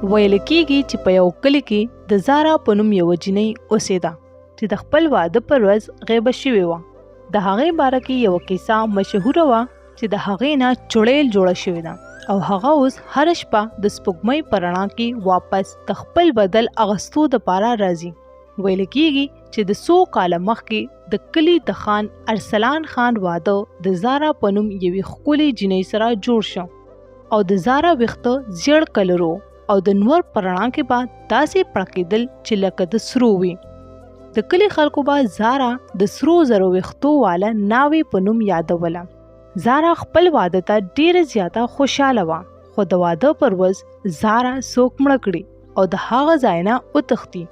ویل کېږي چې په یو کلي کې د زارا په نوم یوه جینۍ اوسېده چې د خپل واده پر ورځ غیبه شوې وه. د هغې باره کې یوه کیسه مشهوره وه چې د هغې نه چړیل جوړه شوې ده او هغه اوس هره شپه د سپوږمۍ په رڼا کې واپس د خپل بدل اغوستو دپاره راځي. ویل کېږي چې د څو کاله مخکې د کلي د خان ارسلان خان واده د زارا په نوم یوې ښکلې جینۍ سره جوړ شو او د زارا ویښته زیړ کلرو او د نور په رڼا کې به داسې پړکېدل چې لکه د سرو وي. د کلي خلکو به زارا د سرو زرو ویښتو واله ناوې په نوم یادوله. زارا خپل واده ته ډیره زیاته خوشحاله وه، خو د واده پر ورځ زارا څوک مړه کړي او د هغه ځای نه وتښتي.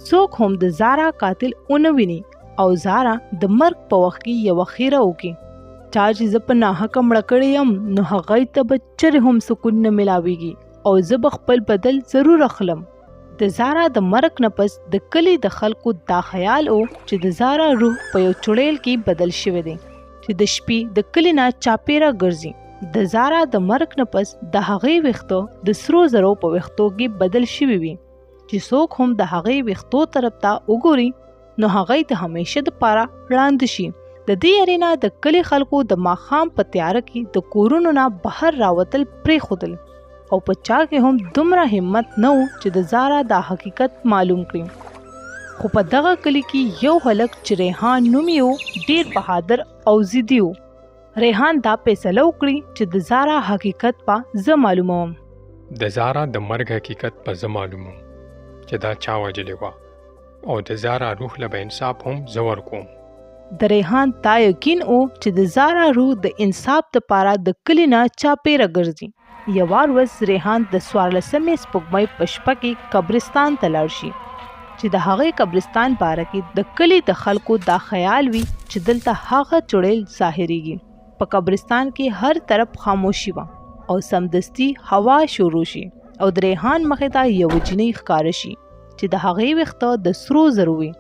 څوک هم د زارا قاتل ونه ویني او زارا د مرګ په وخت کې یوه خیره وکړي. چا چې زه په ناحقه مړه کړې یم نو هغوی ته به چرې هم سکون نه میلاویږي او زه به خپل بدل ضرور اخلم. د زارا د مرګ نه پس د کلي د خلکو دا خیال و چې د زارا روح په یو چړیل کې بدل شوی دی چې د شپې د کلي نه چاپیره ګرځي. د زارا د مرګ نه پس د هغې ویښته د سرو زرو په ویښتو کې بدل شوي وي چې څوک هم د هغې ویښتو طرف ته وګوري نو هغې ته همیشه دپاره ړانده شي. د دې اړینه د کلي خلکو د ماښام په تیاره کې د کورونو نه بهر راوتل پرېښودل او په چا کې هم دومره همت نه و چې د زارا دا حقیقت معلوم کړي. خو په دغه کلي کې یو هلک چې ریحان نوم یې و ډېر بهادر او ضدي و. ریحان دا فیصله وکړي چې د زارا حقیقت به زه معلوموم. د زارا د مرګ حقیقت به زه معلوموم چې دا چا وجلې وه او د زارا روح له به انصاف هم زه ورکوم. د ریحان دا یقین و چې د زارا روح د انصاف دپاره د کلي نه چاپیره ګرځي. یوه ورځ ریحان د 14مې سپوږمۍ په شپه کې قبرستان ته لاړ شي چې د هغې قبرستان باره کې د کلي د خلکو دا خیال وي چې دلته هغه چړیل ظاهریږي. په قبرستان کې هر طرف خاموشي وه او سمدستي هوا شروع شي او د ریحان مخې ته یوه جینۍ ښکاره شي چې د هغې ویښته د سرو زرو وي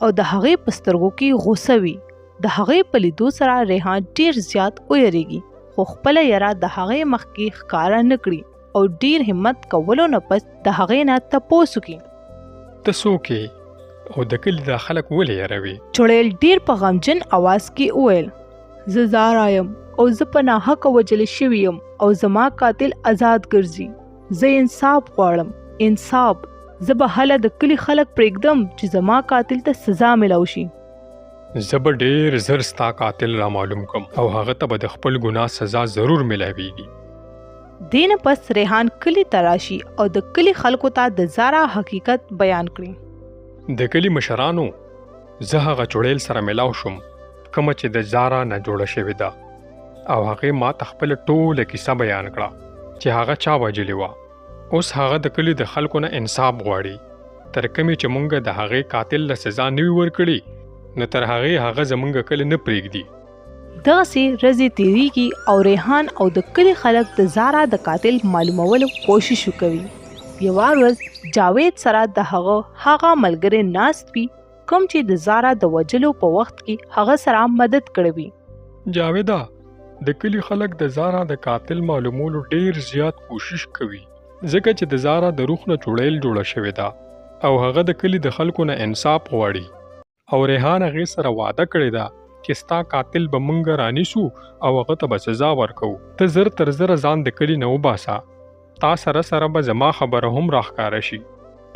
او د هغې په سترګو کې غوسه وي. د هغې په لیدو سره ریحان ډېر زیات ویریږي خو خپله یره د هغې مخ کې ښکاره نه کړي او ډېر همت کولو نه پس د هغې نه تپوس وکړي ته څوک یې او د کلي دا خلک ولې یروي؟ چړیل ډېر په غمجن اواز کې وویل زه زارا یم او زه په ناحقه وژلې شوې یم او زما قاتل آزاد ګرځي. زه انصاف غواړم، انصاف. زه به هله د کلي خلک پرېږدم چې زما قاتل ته سزا میلاو شي. زه به ډېر زر ستا قاتل را معلوم کړم او هغه ته به د خپل ګناه سزا ضرور میلاویږي. دې نه پس ریحان کلي ته راشي او د کلي خلکو ته د زارا حقیقت بیان کړي. د کلي مشرانو زه هغه چړیل سره میلاو شوم کومه چې د زارا نه جوړه شوې ده او هغې ما ته خپله ټوله کیسه بیان کړه چې هغه چا وژلې وه. اوس هغه د کلي د خلکو نه انصاف غواړي. تر کومې چې مونږ د هغې قاتل له سزا نه وي ورکړي نو تر هغې هغه زمونږ کلي نه پرېږدي. دغسې ورځې تېرېږي او ریحان او د کلي خلک د زارا د قاتل معلومولو کوشش وکوي. یوه ورځ جاوید سره د هغه ملګری ناست وي کوم چې د زارا د وژلو په وخت کې هغه سره مدد کړی وي. جاویده د کلي خلک د زارا د قاتل معلومولو ډېر زیات کوشش کوي ځکه چې د زارا د روح نه چړیل جوړه شوې ده او هغه د کلي د خلکو نه انصاف غواړي. او ریحان هغې سره وعده کړې ده چې ستا قاتل به مونږ رانیسو او هغه ته به سزا ورکوو. ته زر تر زره ځان د کلي نه وباسه. تا سره سره به زما خبره هم راښکاره شي.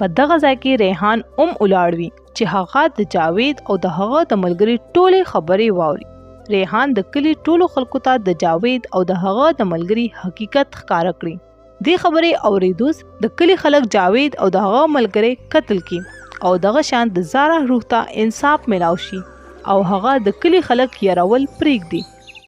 په دغه ځای کې ریحان ولاړ وي چې هغه د جاوید او د هغه د ملګري ټولې خبرې واوري. ریحان د کلي ټولو خلکو ته د جاوید او د هغه د ملګري حقیقت ښکاره کړي. دې خبرې اورېدوس د کلي خلک جاوید او د هغه ملګری قتل کړي او دغه شان د زارا روح ته انصاف میلاو شي او هغه د کلي خلک یرول پرېږدي.